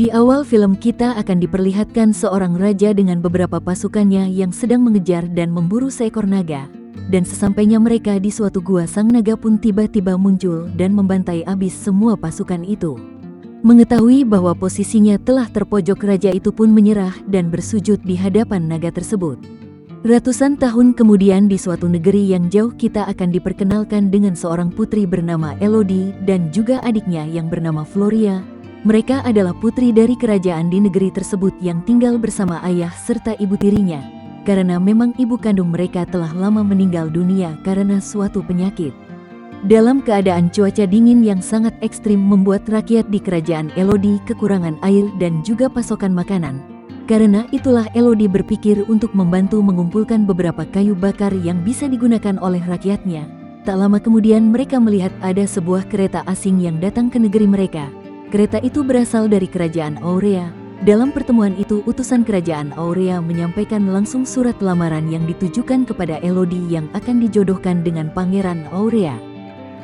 Di awal film kita akan diperlihatkan seorang raja dengan beberapa pasukannya yang sedang mengejar dan memburu seekor naga. Dan sesampainya mereka di suatu gua, sang naga pun tiba-tiba muncul dan membantai habis semua pasukan itu. Mengetahui bahwa posisinya telah terpojok, raja itu pun menyerah dan bersujud di hadapan naga tersebut. Ratusan tahun kemudian di suatu negeri yang jauh kita akan diperkenalkan dengan seorang putri bernama Elodie dan juga adiknya yang bernama Floria. Mereka adalah putri dari kerajaan di negeri tersebut yang tinggal bersama ayah serta ibu tirinya, karena memang ibu kandung mereka telah lama meninggal dunia karena suatu penyakit. Dalam keadaan cuaca dingin yang sangat ekstrim membuat rakyat di kerajaan Elodie kekurangan air dan juga pasokan makanan. Karena itulah Elodie berpikir untuk membantu mengumpulkan beberapa kayu bakar yang bisa digunakan oleh rakyatnya. Tak lama kemudian mereka melihat ada sebuah kereta asing yang datang ke negeri mereka. Kereta itu berasal dari kerajaan Aurea. Dalam pertemuan itu utusan kerajaan Aurea menyampaikan langsung surat lamaran yang ditujukan kepada Elodie yang akan dijodohkan dengan Pangeran Aurea.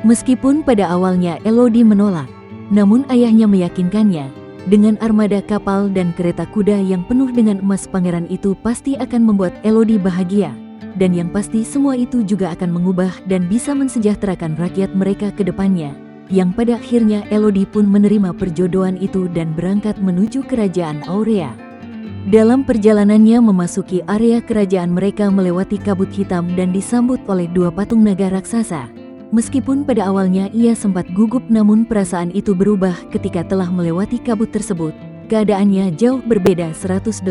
Meskipun pada awalnya Elodie menolak, namun ayahnya meyakinkannya. Dengan armada kapal dan kereta kuda yang penuh dengan emas, pangeran itu pasti akan membuat Elodie bahagia. Dan yang pasti semua itu juga akan mengubah dan bisa mensejahterakan rakyat mereka ke depannya. Yang pada akhirnya Elodie pun menerima perjodohan itu dan berangkat menuju kerajaan Aurea. Dalam perjalanannya memasuki area kerajaan mereka melewati kabut hitam dan disambut oleh dua patung naga raksasa. Meskipun pada awalnya ia sempat gugup, namun perasaan itu berubah ketika telah melewati kabut tersebut. Keadaannya jauh berbeda 180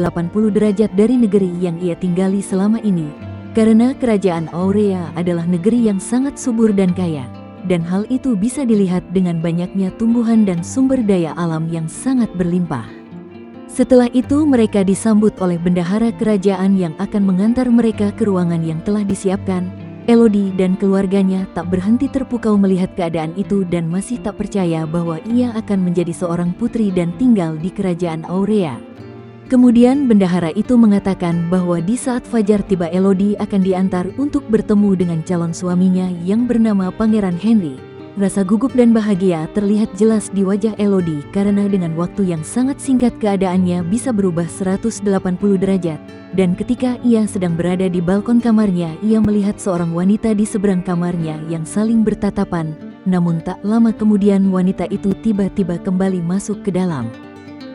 derajat dari negeri yang ia tinggali selama ini. Karena kerajaan Aurea adalah negeri yang sangat subur dan kaya. Dan hal itu bisa dilihat dengan banyaknya tumbuhan dan sumber daya alam yang sangat berlimpah. Setelah itu mereka disambut oleh bendahara kerajaan yang akan mengantar mereka ke ruangan yang telah disiapkan. Elodie dan keluarganya tak berhenti terpukau melihat keadaan itu dan masih tak percaya bahwa ia akan menjadi seorang putri dan tinggal di kerajaan Aurea. Kemudian bendahara itu mengatakan bahwa di saat fajar tiba Elodie akan diantar untuk bertemu dengan calon suaminya yang bernama Pangeran Henry. Rasa gugup dan bahagia terlihat jelas di wajah Elodie karena dengan waktu yang sangat singkat keadaannya bisa berubah 180 derajat. Dan ketika ia sedang berada di balkon kamarnya, ia melihat seorang wanita di seberang kamarnya yang saling bertatapan. Namun tak lama kemudian wanita itu tiba-tiba kembali masuk ke dalam.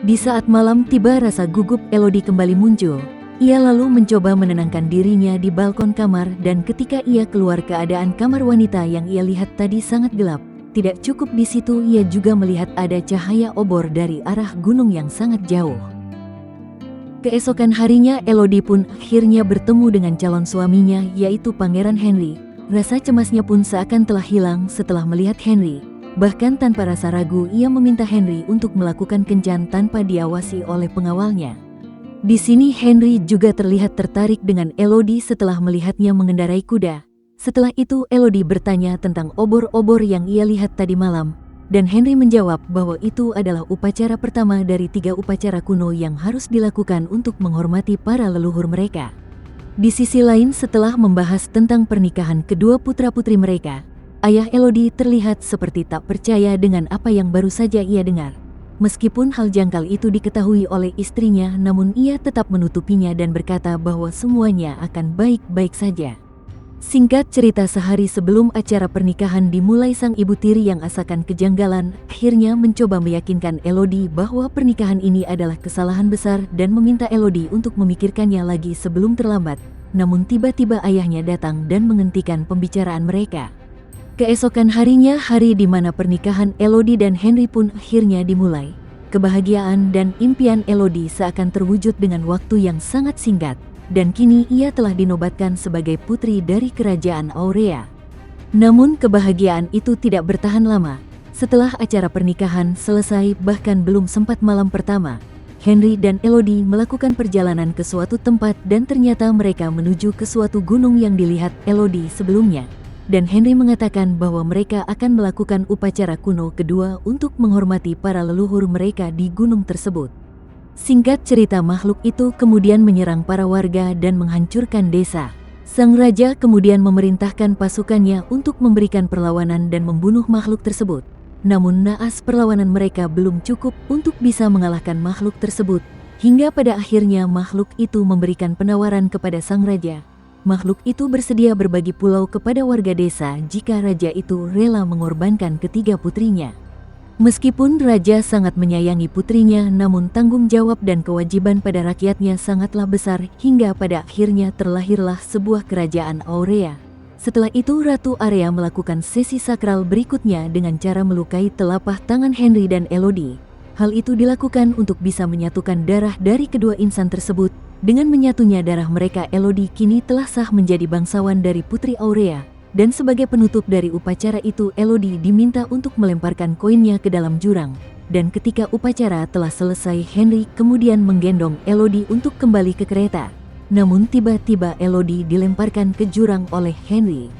Di saat malam tiba rasa gugup Elodie kembali muncul. Ia lalu mencoba menenangkan dirinya di balkon kamar dan ketika ia keluar keadaan kamar wanita yang ia lihat tadi sangat gelap. Tidak cukup di situ, ia juga melihat ada cahaya obor dari arah gunung yang sangat jauh. Keesokan harinya Elodie pun akhirnya bertemu dengan calon suaminya yaitu Pangeran Henry. Rasa cemasnya pun seakan telah hilang setelah melihat Henry. Bahkan tanpa rasa ragu ia meminta Henry untuk melakukan kencan tanpa diawasi oleh pengawalnya. Di sini Henry juga terlihat tertarik dengan Elodie setelah melihatnya mengendarai kuda. Setelah itu Elodie bertanya tentang obor-obor yang ia lihat tadi malam. Dan Henry menjawab bahwa itu adalah upacara pertama dari 3 upacara kuno yang harus dilakukan untuk menghormati para leluhur mereka. Di sisi lain setelah membahas tentang pernikahan kedua putra-putri mereka, ayah Elodie terlihat seperti tak percaya dengan apa yang baru saja ia dengar. Meskipun hal janggal itu diketahui oleh istrinya, namun ia tetap menutupinya dan berkata bahwa semuanya akan baik-baik saja. Singkat cerita, sehari sebelum acara pernikahan dimulai, sang ibu tiri yang asakan kejanggalan akhirnya mencoba meyakinkan Elodie bahwa pernikahan ini adalah kesalahan besar dan meminta Elodie untuk memikirkannya lagi sebelum terlambat. Namun tiba-tiba ayahnya datang dan menghentikan pembicaraan mereka. Keesokan harinya, hari di mana pernikahan Elodie dan Henry pun akhirnya dimulai. Kebahagiaan dan impian Elodie seakan terwujud dengan waktu yang sangat singkat. Dan kini ia telah dinobatkan sebagai putri dari kerajaan Aurea. Namun kebahagiaan itu tidak bertahan lama. Setelah acara pernikahan selesai, bahkan belum sempat malam pertama, Henry dan Elodie melakukan perjalanan ke suatu tempat dan ternyata mereka menuju ke suatu gunung yang dilihat Elodie sebelumnya. Dan Henry mengatakan bahwa mereka akan melakukan upacara kuno kedua untuk menghormati para leluhur mereka di gunung tersebut. Singkat cerita, makhluk itu kemudian menyerang para warga dan menghancurkan desa. Sang raja kemudian memerintahkan pasukannya untuk memberikan perlawanan dan membunuh makhluk tersebut. Namun naas perlawanan mereka belum cukup untuk bisa mengalahkan makhluk tersebut, hingga pada akhirnya makhluk itu memberikan penawaran kepada sang raja. Makhluk itu bersedia berbagi pulau kepada warga desa jika raja itu rela mengorbankan ketiga putrinya. Meskipun raja sangat menyayangi putrinya, namun tanggung jawab dan kewajiban pada rakyatnya sangatlah besar hingga pada akhirnya terlahirlah sebuah kerajaan Aurea. Setelah itu Ratu Area melakukan sesi sakral berikutnya dengan cara melukai telapak tangan Henry dan Elodie. Hal itu dilakukan untuk bisa menyatukan darah dari kedua insan tersebut. Dengan menyatunya darah mereka, Elodie kini telah sah menjadi bangsawan dari Putri Aurea. Dan sebagai penutup dari upacara itu, Elodie diminta untuk melemparkan koinnya ke dalam jurang. Dan ketika upacara telah selesai, Henry kemudian menggendong Elodie untuk kembali ke kereta. Namun tiba-tiba Elodie dilemparkan ke jurang oleh Henry.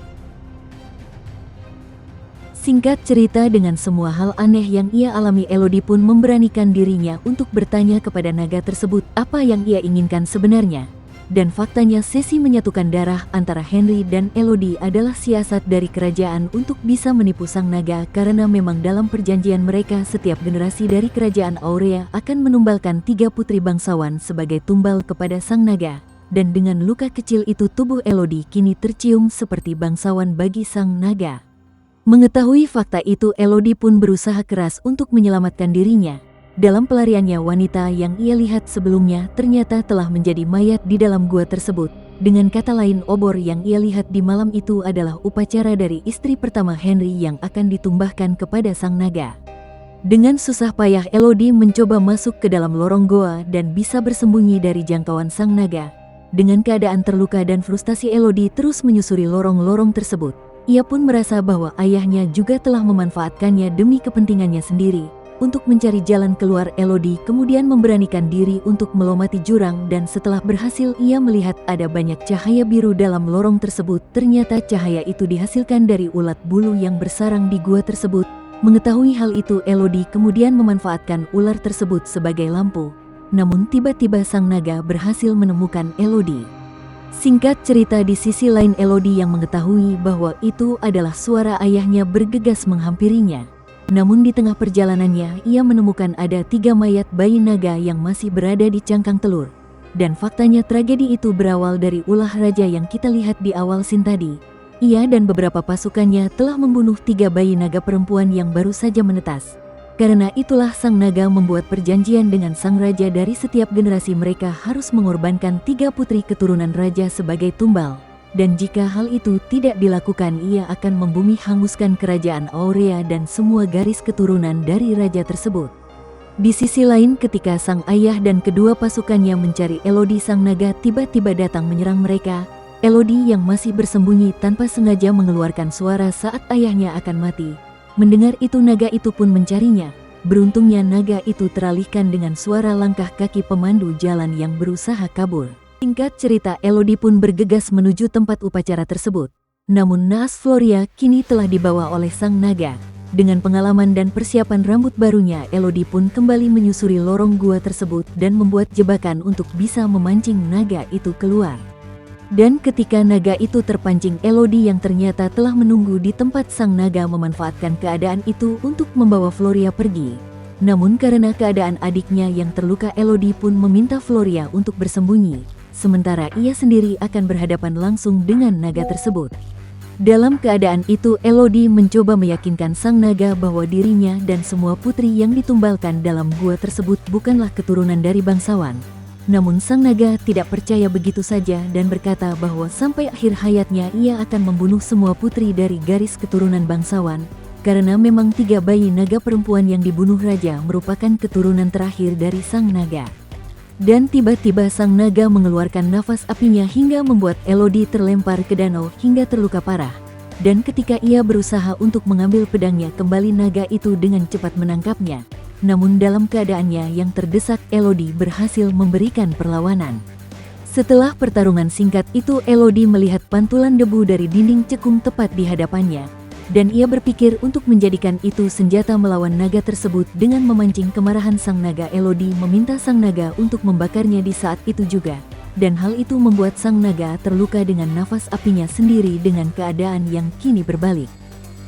Singkat cerita, dengan semua hal aneh yang ia alami, Elodie pun memberanikan dirinya untuk bertanya kepada naga tersebut apa yang ia inginkan sebenarnya. Dan faktanya sesi menyatukan darah antara Henry dan Elodie adalah siasat dari kerajaan untuk bisa menipu sang naga, karena memang dalam perjanjian mereka setiap generasi dari kerajaan Aurea akan menumbalkan 3 putri bangsawan sebagai tumbal kepada sang naga. Dan dengan luka kecil itu tubuh Elodie kini tercium seperti bangsawan bagi sang naga. Mengetahui fakta itu, Elodie pun berusaha keras untuk menyelamatkan dirinya. Dalam pelariannya, wanita yang ia lihat sebelumnya ternyata telah menjadi mayat di dalam gua tersebut. Dengan kata lain, obor yang ia lihat di malam itu adalah upacara dari istri pertama Henry yang akan ditumbahkan kepada sang naga. Dengan susah payah Elodie mencoba masuk ke dalam lorong goa dan bisa bersembunyi dari jangkauan sang naga. Dengan keadaan terluka dan frustasi, Elodie terus menyusuri lorong-lorong tersebut. Ia pun merasa bahwa ayahnya juga telah memanfaatkannya demi kepentingannya sendiri. Untuk mencari jalan keluar, Elodie kemudian memberanikan diri untuk melomati jurang, dan setelah berhasil ia melihat ada banyak cahaya biru dalam lorong tersebut. Ternyata cahaya itu dihasilkan dari ulat bulu yang bersarang di gua tersebut. Mengetahui hal itu, Elodie kemudian memanfaatkan ular tersebut sebagai lampu. Namun tiba-tiba sang naga berhasil menemukan Elodie. Singkat cerita, di sisi lain Elodie yang mengetahui bahwa itu adalah suara ayahnya bergegas menghampirinya. Namun di tengah perjalanannya ia menemukan ada 3 mayat bayi naga yang masih berada di cangkang telur. Dan faktanya tragedi itu berawal dari ulah raja yang kita lihat di awal scene tadi. Ia dan beberapa pasukannya telah membunuh 3 bayi naga perempuan yang baru saja menetas. Karena itulah sang naga membuat perjanjian dengan sang raja, dari setiap generasi mereka harus mengorbankan 3 putri keturunan raja sebagai tumbal. Dan jika hal itu tidak dilakukan, ia akan membumi hanguskan kerajaan Aurea dan semua garis keturunan dari raja tersebut. Di sisi lain, ketika sang ayah dan kedua pasukannya mencari Elodie, sang naga tiba-tiba datang menyerang mereka. Elodie yang masih bersembunyi tanpa sengaja mengeluarkan suara saat ayahnya akan mati. Mendengar itu, naga itu pun mencarinya. Beruntungnya naga itu teralihkan dengan suara langkah kaki pemandu jalan yang berusaha kabur. Singkat cerita, Elodie pun bergegas menuju tempat upacara tersebut. Namun naas Floria kini telah dibawa oleh sang naga. Dengan pengalaman dan persiapan rambut barunya, Elodie pun kembali menyusuri lorong gua tersebut dan membuat jebakan untuk bisa memancing naga itu keluar. Dan ketika naga itu terpancing, Elodie yang ternyata telah menunggu di tempat sang naga memanfaatkan keadaan itu untuk membawa Floria pergi. Namun karena keadaan adiknya yang terluka, Elodie pun meminta Floria untuk bersembunyi, sementara ia sendiri akan berhadapan langsung dengan naga tersebut. Dalam keadaan itu, Elodie mencoba meyakinkan sang naga bahwa dirinya dan semua putri yang ditumbalkan dalam gua tersebut bukanlah keturunan dari bangsawan. Namun sang naga tidak percaya begitu saja dan berkata bahwa sampai akhir hayatnya ia akan membunuh semua putri dari garis keturunan bangsawan, karena memang 3 bayi naga perempuan yang dibunuh raja merupakan keturunan terakhir dari sang naga. Dan tiba-tiba sang naga mengeluarkan nafas apinya hingga membuat Elodie terlempar ke danau hingga terluka parah. Dan ketika ia berusaha untuk mengambil pedangnya kembali, naga itu dengan cepat menangkapnya. Namun dalam keadaannya yang terdesak, Elodie berhasil memberikan perlawanan. Setelah pertarungan singkat itu, Elodie melihat pantulan debu dari dinding cekung tepat di hadapannya. Dan ia berpikir untuk menjadikan itu senjata melawan naga tersebut. Dengan memancing kemarahan sang naga, Elodie meminta sang naga untuk membakarnya di saat itu juga. Dan hal itu membuat sang naga terluka dengan nafas apinya sendiri dengan keadaan yang kini berbalik.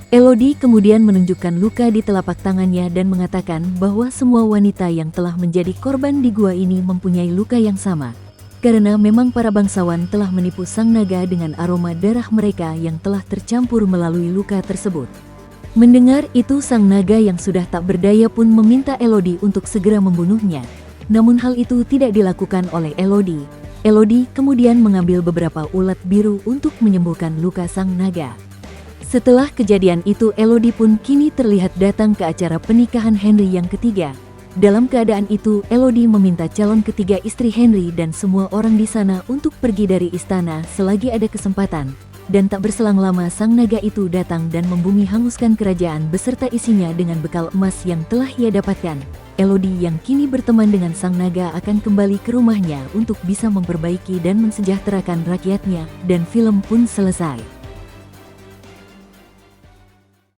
Elodie kemudian menunjukkan luka di telapak tangannya dan mengatakan bahwa semua wanita yang telah menjadi korban di gua ini mempunyai luka yang sama. Karena memang para bangsawan telah menipu sang naga dengan aroma darah mereka yang telah tercampur melalui luka tersebut. Mendengar itu sang naga yang sudah tak berdaya pun meminta Elodie untuk segera membunuhnya. Namun hal itu tidak dilakukan oleh Elodie. Elodie kemudian mengambil beberapa ulat biru untuk menyembuhkan luka sang naga. Setelah kejadian itu Elodie pun kini terlihat datang ke acara pernikahan Henry yang ketiga. Dalam keadaan itu Elodie meminta calon ketiga istri Henry dan semua orang di sana untuk pergi dari istana selagi ada kesempatan. Dan tak berselang lama sang naga itu datang dan membumi hanguskan kerajaan beserta isinya dengan bekal emas yang telah ia dapatkan. Elodie yang kini berteman dengan sang naga akan kembali ke rumahnya untuk bisa memperbaiki dan mensejahterakan rakyatnya, dan film pun selesai.